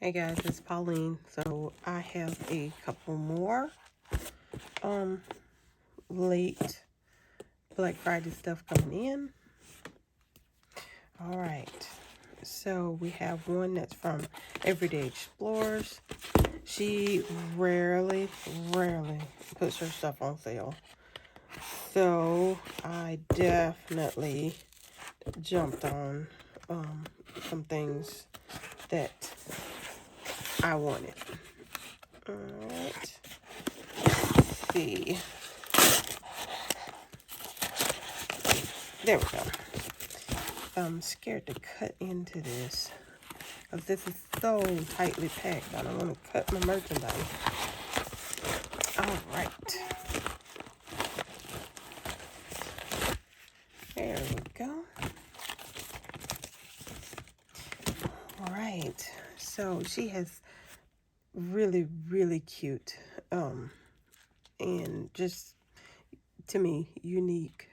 Hey guys, it's Pauline. So I have a couple more um late Black Friday stuff coming in. All right. So we have one that's from Everyday Explorers. She rarely puts her stuff on sale. So I definitely jumped on some things that I wanted. All right. Let's see. There we go. I'm scared to cut into this because this is so tightly packed. I don't want to cut my merchandise. All right. There we go. All right. So she has really cute and just, to me, unique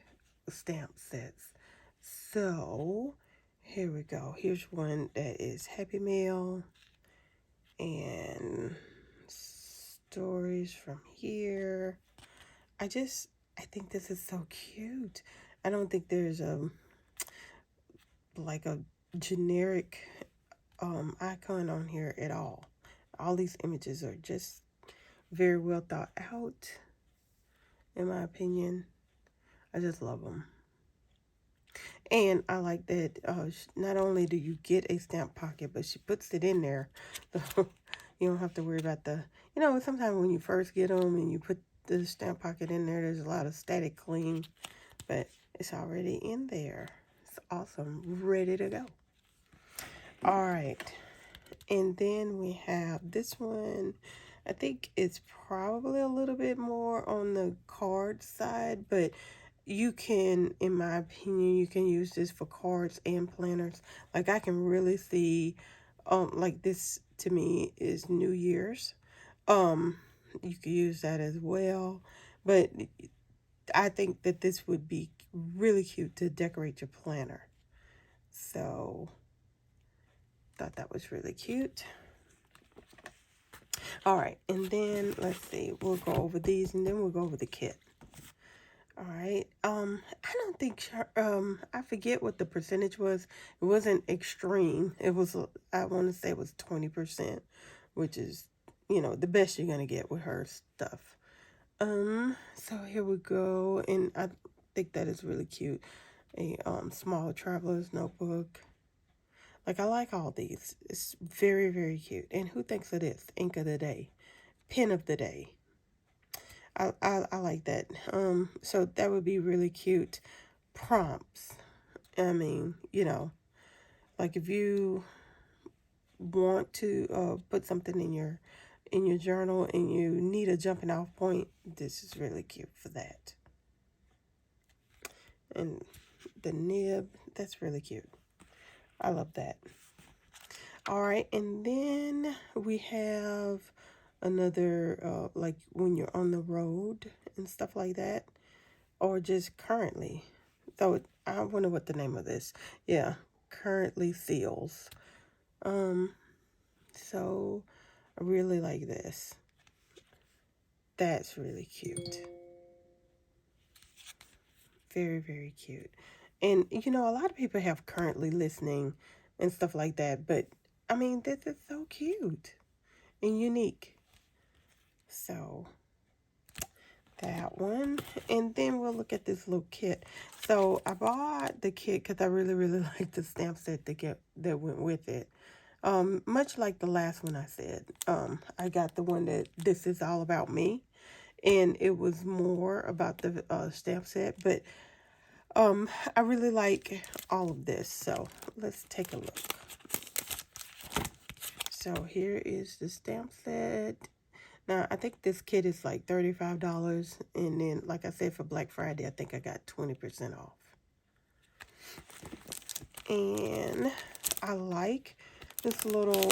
stamp sets. So here we go. Here's one that is Happy Meal and stories from here. I think this is so cute. I don't think there's like a generic icon on here at all. All these images are just very well thought out, in my opinion. I just love them. And I like that not only do you get a stamp pocket, but she puts it in there. So you don't have to worry about sometimes when you first get them and you put the stamp pocket in there, there's a lot of static cling, but it's already in there. It's awesome. Ready to go. All right. And then we have this one. I think it's probably a little bit more on the card side, but you can, in my opinion, you can use this for cards and planners. Like I can really see, like this to me is New Year's. You could use that as well, but I think that this would be really cute to decorate your planner. So, thought that was really cute. All right, and then let's see, we'll go over these and then we'll go over the kit. All right. I don't think I forget what the percentage was. It wasn't extreme. It was I want to say it was 20%, which is, the best you're going to get with her stuff. So here we go, and I think that is really cute. A small traveler's notebook. Like I like all these. It's very cute. And who thinks of this? Ink of the day, pen of the day. I like that. So that would be really cute. Prompts. I mean, like if you want to put something in your journal and you need a jumping off point, this is really cute for that. And the nib, that's really cute. I love that. All right, and then we have another like when you're on the road and stuff like that, or just currently. So I wonder what the name of this. Yeah, currently seals. So I really like this. That's really cute. Very cute. And a lot of people have currently listening and stuff like that, but I mean, this is so cute and unique. So that one, and then we'll look at this little kit. So I bought the kit because I really like the stamp set that went with it. Much like the last one I said, I got the one that this is all about me, and it was more about the stamp set, but I really like all of this. So let's take a look. So here is the stamp set. Now, I think this kit is like $35. And then, like I said, for Black Friday, I think I got 20% off. And I like this little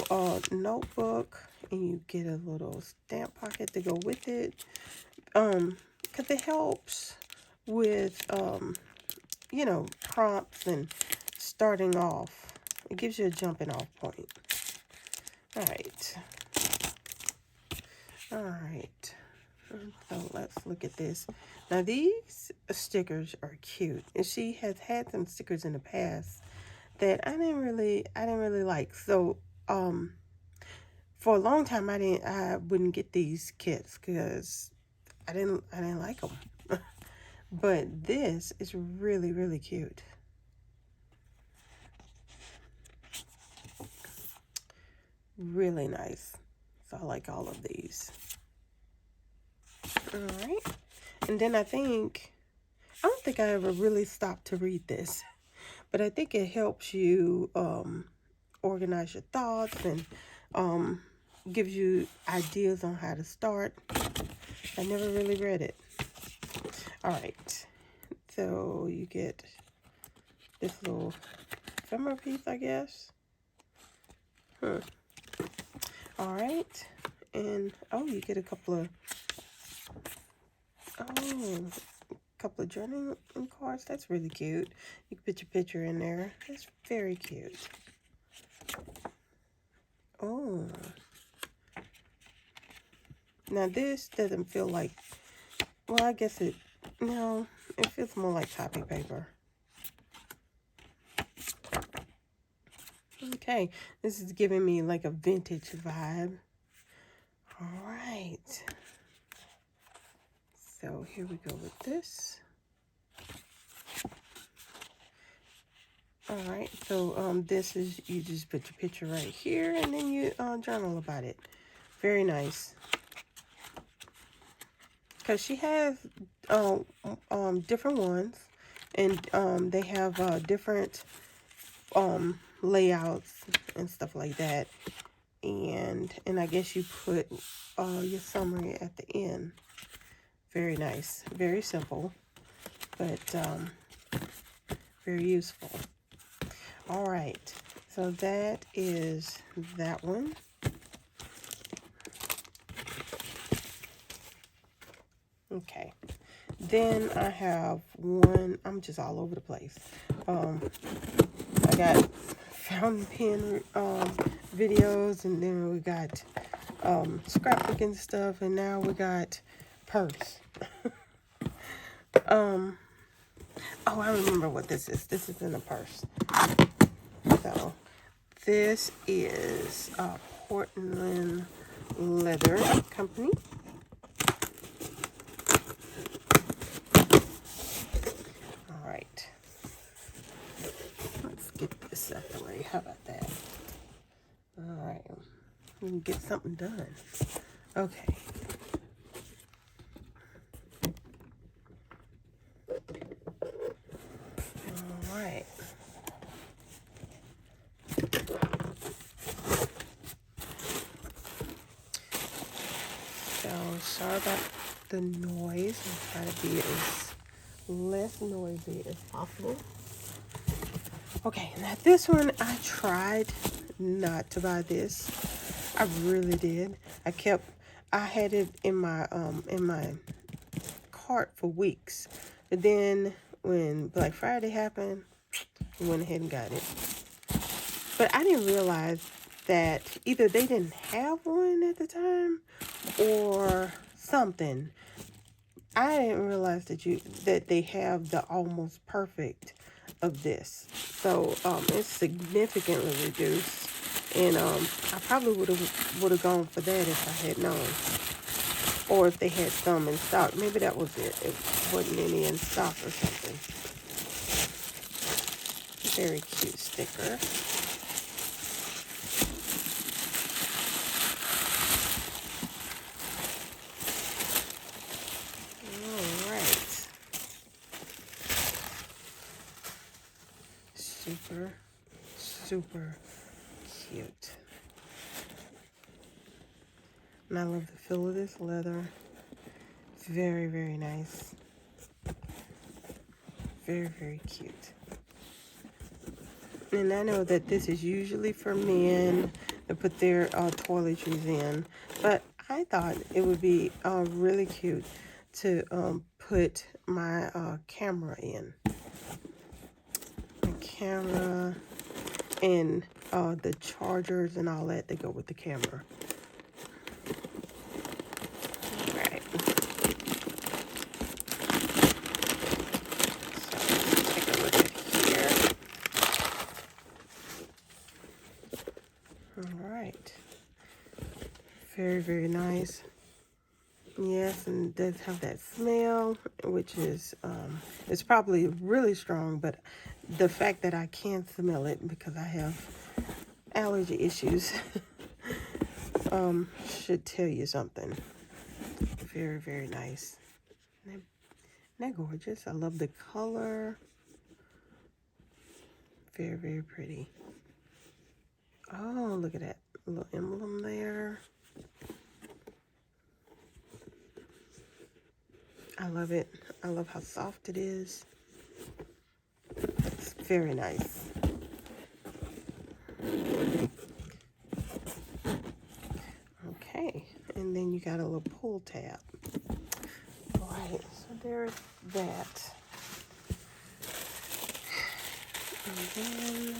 notebook. And you get a little stamp pocket to go with it. Because it helps with, prompts and starting off. It gives you a jumping off point. All right. All right. So let's look at this. Now these stickers are cute. And she has had some stickers in the past that I didn't really like. So for a long time I wouldn't get these kits because I didn't like them. But this is really, really cute. Really nice. So I like all of these. All right. And then I don't think I ever really stopped to read this, but I think it helps you organize your thoughts and gives you ideas on how to start. I never really read it. All right. So you get this little ephemera piece, I guess. All right. And, oh, you get a couple of journaling cards. That's really cute. You can put your picture in there. That's very cute. Oh. Now this doesn't feel like, well, I guess it feels more like copy paper. Okay, this is giving me like a vintage vibe. All right. So here we go with this. All right, so this is, you just put your picture right here and then you journal about it. Very nice. Because she has different ones, and they have different layouts and stuff like that. And I guess you put your summary at the end. Very nice. Very simple, but very useful. All right, so that is that one. Okay, then I have one, I'm just all over the place. I got fountain pen videos, and then we got scrapbooking stuff, and now we got purse. Oh, I remember what this is. This is in a purse. So this is Portland Leather Company. All right. Let's get this out the way. How about that? All right. We can get something done. Okay. All right. So sorry about the noise. I'm trying to be as less noisy as possible. Okay, now this one I tried not to buy this. I really did. I had it in my cart for weeks. But then when Black Friday happened, I went ahead and got it. But I didn't realize that either they didn't have one at the time or something. I didn't realize that they have the almost perfect of this. So it's significantly reduced, and I probably would have gone for that if I had known, or if they had some in stock. Maybe that was it. It wasn't any in stock or something. Very cute sticker. All right. Super, super cute. And I love the feel of this leather. It's very, very nice. Very, very cute. And I know that this is usually for men to put their toiletries in, but I thought it would be really cute to put my camera in. My camera, and the chargers and all that go with the camera. All right. So let's take a look at here. All right. Very, very nice. Yes, and it does have that smell, which is, it's probably really strong, but the fact that I can smell it because I have allergy issues should tell you something. Very, very nice. Isn't that gorgeous? I love the color. Very, very pretty. Oh, look at that little emblem there. I love it. I love how soft it is. It's very nice. Okay, and then you got a little pull tab. All right, so there's that. And then,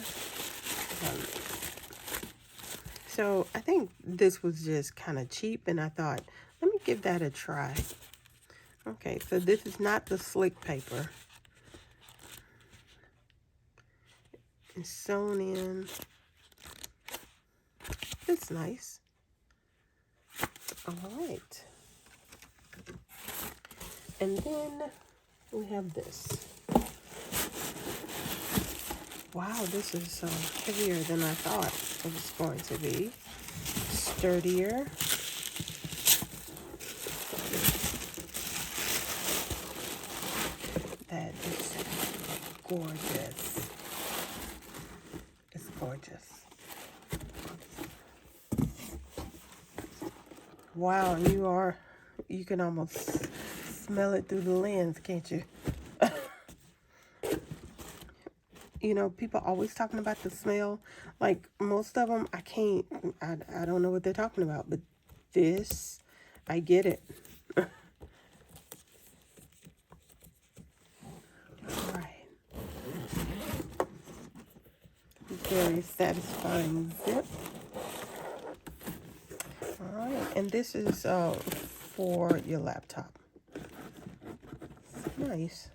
so I think this was just kind of cheap, and I thought, let me give that a try. Okay, so this is not the slick paper. It's sewn in. It's nice. All right. And then we have this. Wow, this is heavier than I thought it was going to be. Sturdier. That is gorgeous. It's gorgeous. Wow, you can almost smell it through the lens, can't you? You know, people always talking about the smell. Like, most of them, I don't know what they're talking about. But this, I get it. Alright. Very satisfying zip. Alright, and this is for your laptop. Nice.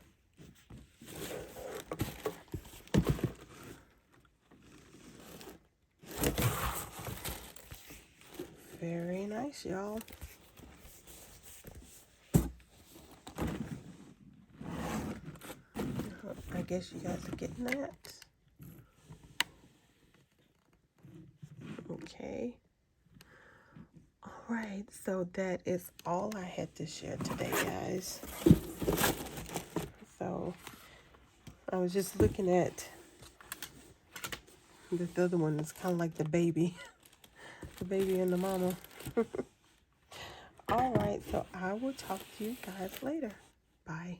Very nice, y'all. I guess you guys are getting that. Okay. All right, so that is all I had to share today, guys. So I was just looking at this other one. It's kind of like the baby. The baby and the mama. All right, so I will talk to you guys later. Bye.